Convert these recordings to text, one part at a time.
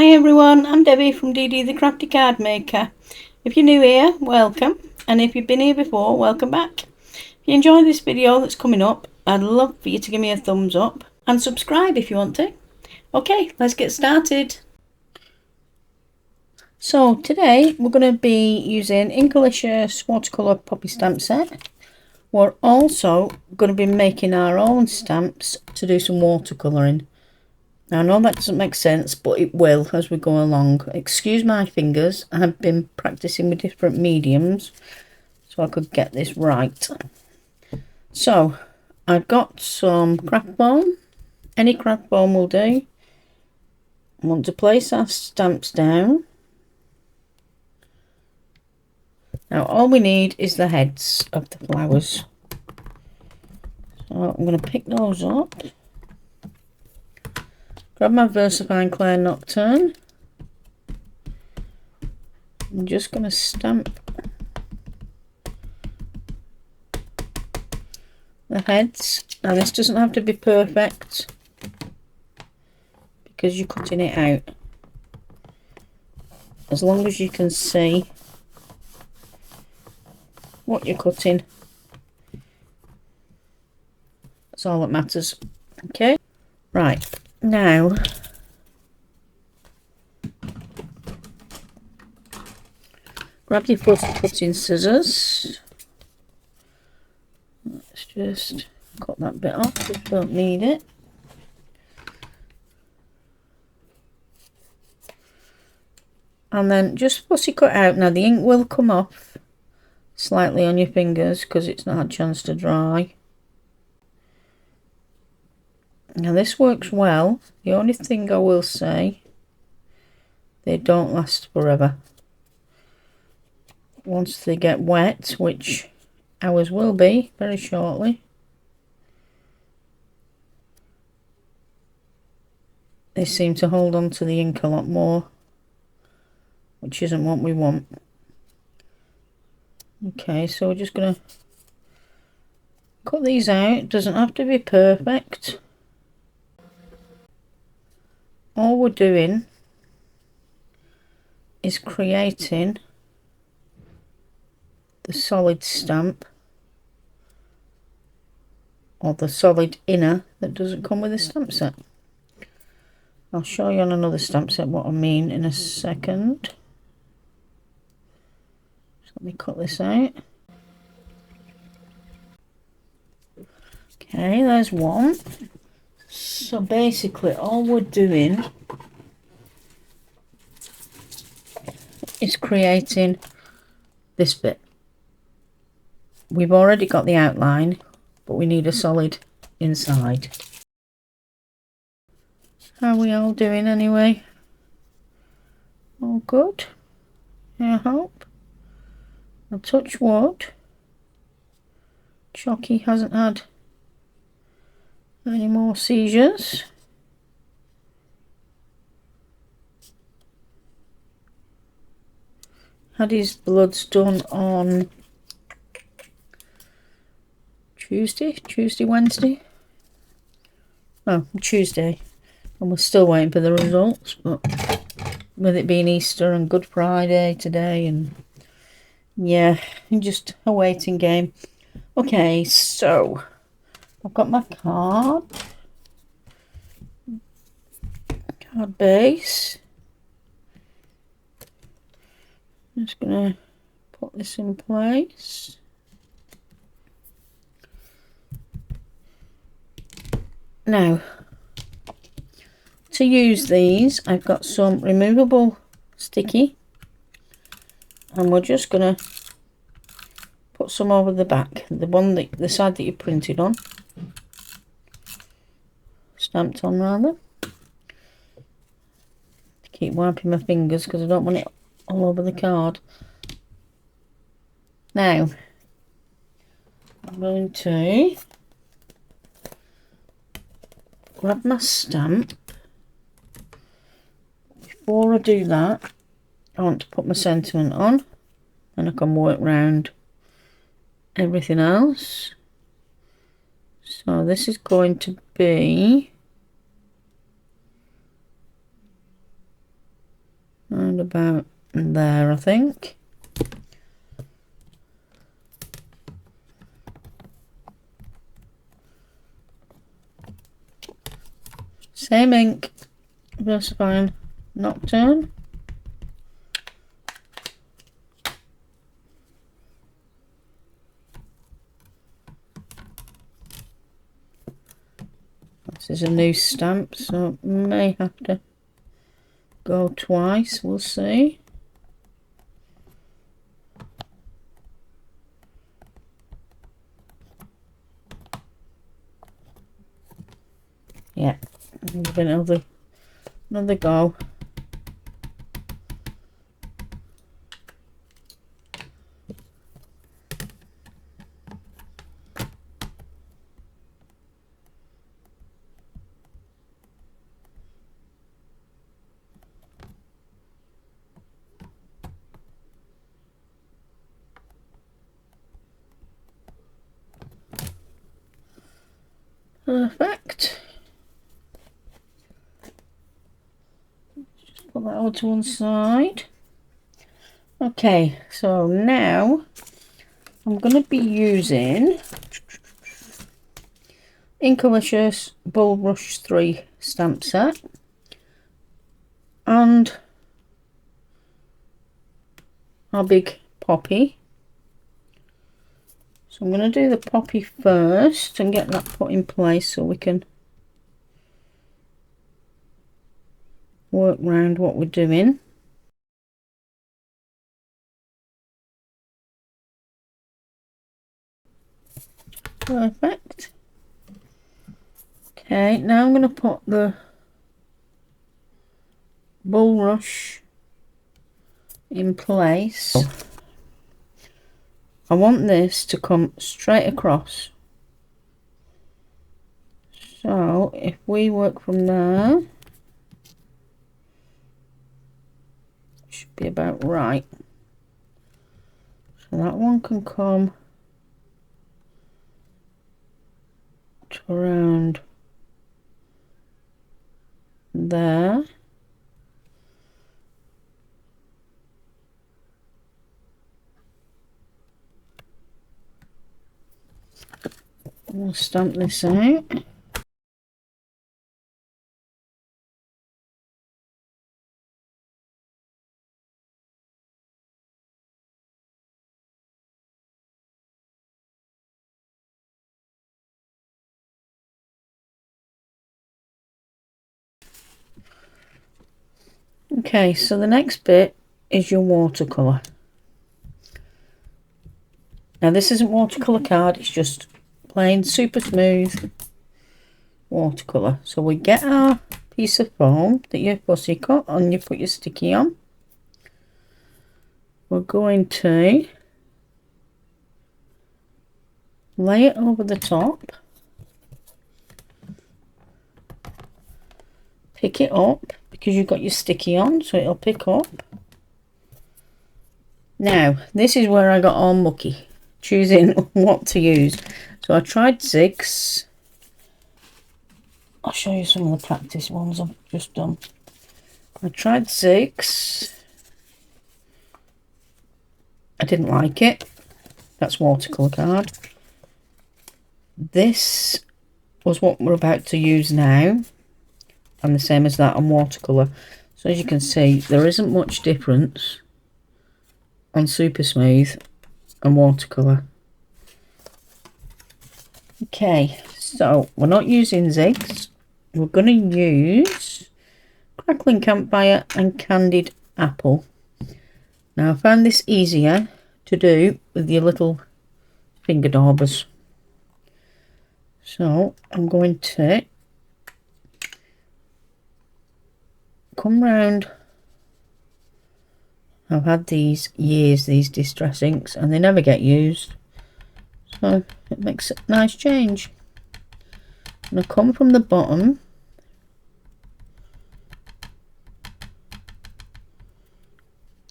Hi everyone, I'm Debbie from DD the Crafty Card Maker. If you're new here, welcome, and if you've been here before, welcome back. If you enjoy this video that's coming up, I'd love for you to give me a thumbs up and subscribe if you want to. Okay, let's get started. So today we're going to be using Inkalicious watercolour poppy stamp set. We're also going to be making our own stamps to do some watercolouring. Now, I know that doesn't make sense, but it will as we go along. Excuse my fingers. I've been practicing with different mediums so I could get this right. So, I've got some craft foam. Any craft foam will do. I want to place our stamps down. Now, all we need is the heads of the flowers. So, I'm going to pick those up. Grab my VersaFine Clair Nocturne. I'm just going to stamp the heads. Now this doesn't have to be perfect because you're cutting it out. As long as you can see what you're cutting, that's all that matters. Okay, right. Now, grab your cutting scissors. Let's just cut that bit off because we don't need it. And then just fussy cut out. Now the ink will come off slightly on your fingers because it's not had a chance to dry. Now this works well. The only thing I will say, they don't last forever. Once they get wet, which ours will be very shortly, they seem to hold on to the ink a lot more, which isn't what we want. Okay, so we're just going to cut these out. It doesn't have to be perfect. All we're doing is creating the solid stamp, or the solid inner that doesn't come with the stamp set. I'll show you on another stamp set what I mean in a second. Just let me cut this out. Okay, there's one. So basically all we're doing is creating this bit. We've already got the outline, but we need a solid inside. How are we all doing anyway? All good? I hope. I'll touch wood. Chalky hasn't had any more seizures. Had his bloods done on Wednesday. Oh, Tuesday. And we're still waiting for the results, but with it being Easter and Good Friday today, and yeah, just a waiting game. Okay, so I've got my card base. I'm just gonna put this in place. Now, to use these, I've got some removable sticky, and we're just gonna put some over the back, the side that you printed on, stamped on rather. Keep wiping my fingers because I don't want it all over the card. Now, I'm going to grab my stamp. Before I do that, I want to put my sentiment on, and I can work round everything else. So this is going to be about there, I think. Same ink, VersaFine Nocturne. This is a new stamp, so may have to go twice, we'll see. Yeah, give it another go. Perfect. Just put that all to one side. Okay, so now I'm going to be using Inkalicious Bulrush 3 stamp set and our big poppy. So I'm going to do the poppy first and get that put in place so we can work around what we're doing. Perfect. Okay, now I'm going to put the bulrush in place. I want this to come straight across. So if we work from there, should be about right. So that one can come to around there. We'll stamp this out. Okay, so the next bit is your watercolour. Now this isn't watercolour card, it's just plain super smooth watercolour. So we get our piece of foam that you've fussy cut and you put your sticky on. We're going to lay it over the top, pick it up because you've got your sticky on, so it'll pick up. Now this is where I got all mucky choosing what to use. So I tried zigs. I'll show you some of the practice ones I've just done. I tried zigs. I didn't like it. That's watercolour card. This was what we're about to use now, and the same as that on watercolour. So as you can see, there isn't much difference on super smooth and watercolour. Okay, so we're not using zigs. We're going to use Crackling Campfire and Candied Apple. Now I found this easier to do with your little finger daubers. So I'm going to come round. I've had these years, these distress inks, and they never get used. So it makes a nice change. And I come from the bottom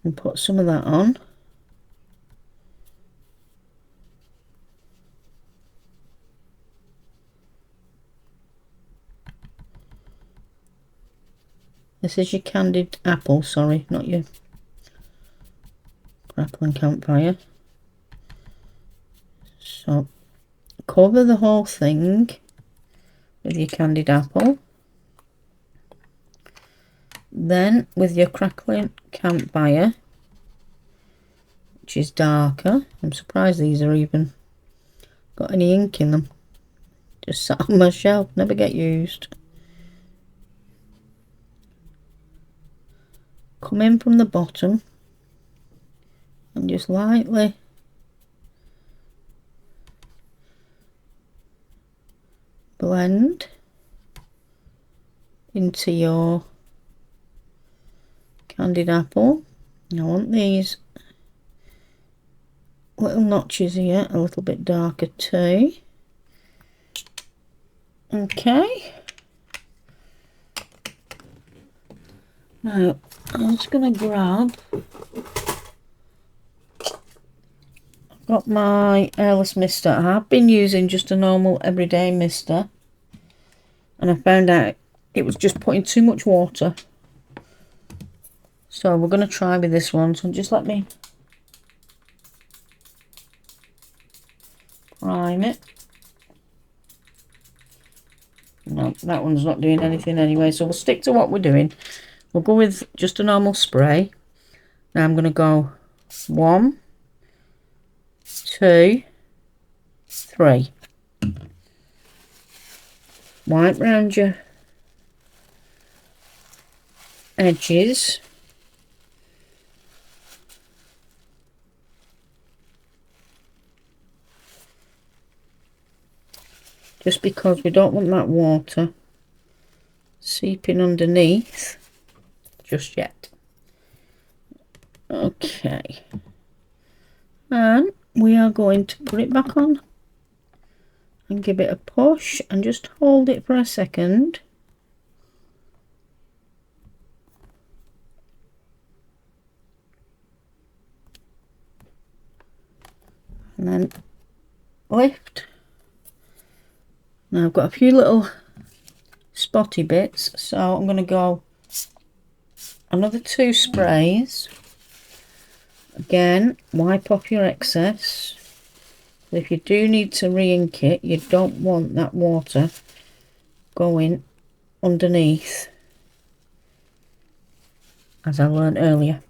and put some of that on. This is your candied apple, sorry, not your crackling campfire. So cover the whole thing with your candied apple. Then with your crackling campfire, which is darker. I'm surprised these are even got any ink in them. Just sat on my shelf, never get used. Come in from the bottom and just lightly blend into your candied apple. I want these little notches here a little bit darker too. Okay. Now I'm just going to grab, I've got my airless mister. I have been using just a normal everyday mister, and I found out it was just putting too much water. So we're going to try with this one. So just let me prime it. No, that one's not doing anything anyway, so we'll stick to what we're doing. We'll go with just a normal spray. Now I'm going to go 1, 2, 3. Wipe round your edges. Just because we don't want that water seeping underneath just yet. Okay. And we are going to put it back on and give it a push and just hold it for a second. And then lift. Now I've got a few little spotty bits, so I'm going to go another 2 sprays. Again, wipe off your excess. If you do need to re-ink it, you don't want that water going underneath, as I learned earlier.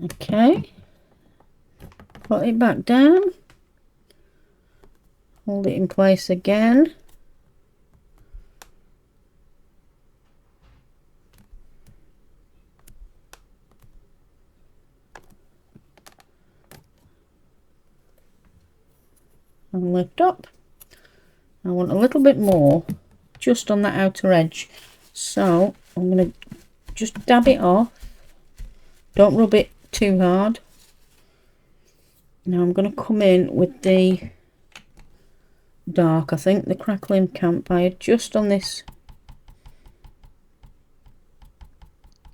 Okay, put it back down. Hold it in place again. And lift up. I want a little bit more just on that outer edge. So I'm going to just dab it off. Don't rub it too hard. Now I'm going to come in with the dark, I think, the crackling campfire, just on this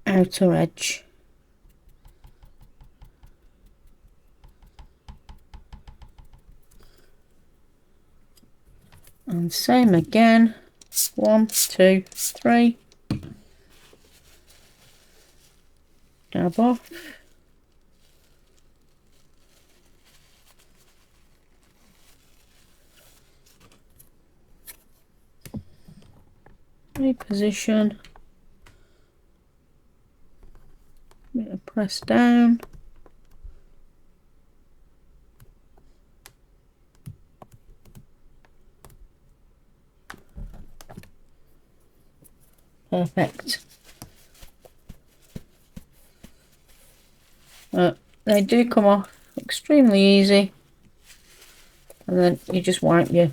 outer edge. And same again. 1, 2, 3. Dab off. Reposition. Bit of press down. Perfect. They do come off extremely easy, and then you just wipe your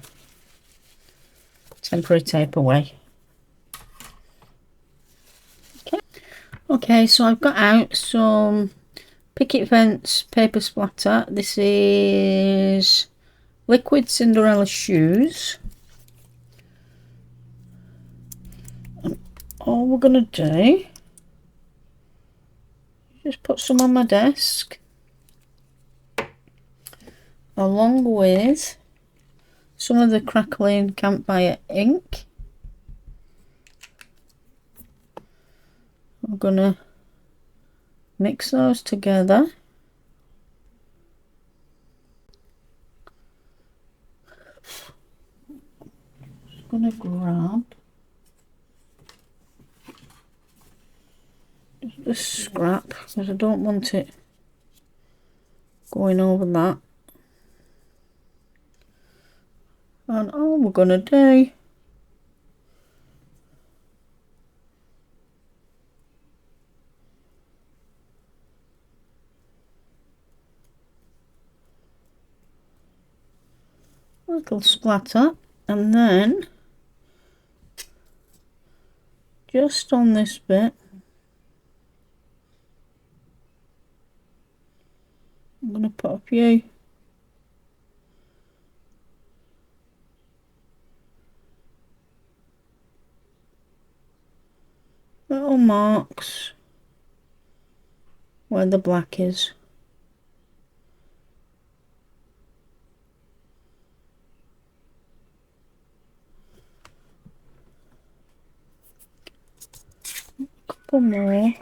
temporary tape away. Okay, so I've got out some picket fence paper splatter. This is liquid Cinderella shoes. And all we're going to do is just put some on my desk, along with some of the crackling campfire ink. I'm gonna mix those together. going to grab the scrap because I don't want it going over that. And all we're going to do a little splatter, and then just on this bit I'm going to put a few little marks where the black is. A couple more.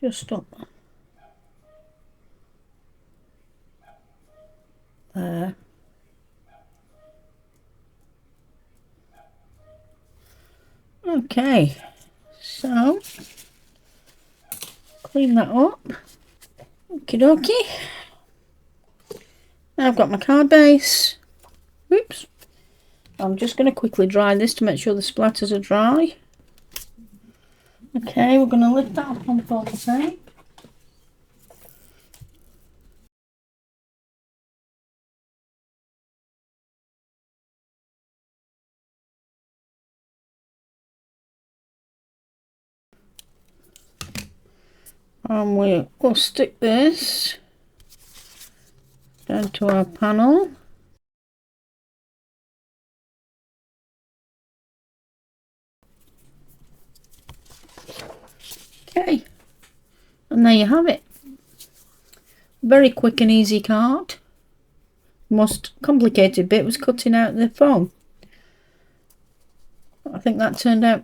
Just up there. Okay, so clean that up. Okie dokie. Now I've got my card base. Oops. I'm just going to quickly dry this to make sure the splatters are dry. Okay, we're going to lift that up on foam tape. And we'll stick this down to our panel. Okay, and there you have it. Very quick and easy card. Most complicated bit was cutting out the foam. I think that turned out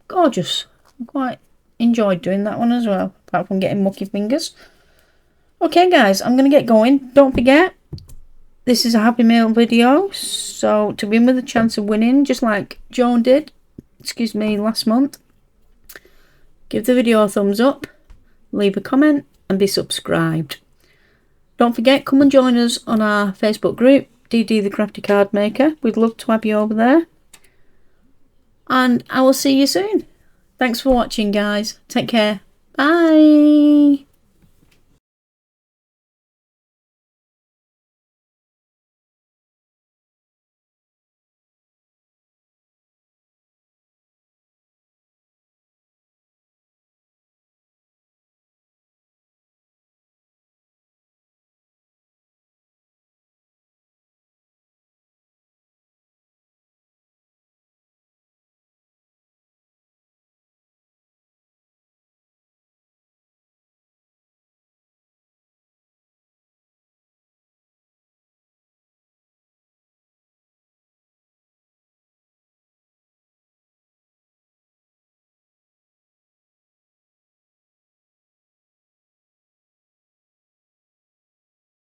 gorgeous. I quite enjoyed doing that one as well, apart from getting mucky fingers. Okay guys, I'm going to get going. Don't forget, this is a Happy Meal video, so to win with a chance of winning, just like Joan did, excuse me, last month, give the video a thumbs up, leave a comment and be subscribed. Don't forget, come and join us on our Facebook group, DD the Crafty Card Maker. We'd love to have you over there. And I will see you soon. Thanks for watching guys. Take care. Bye.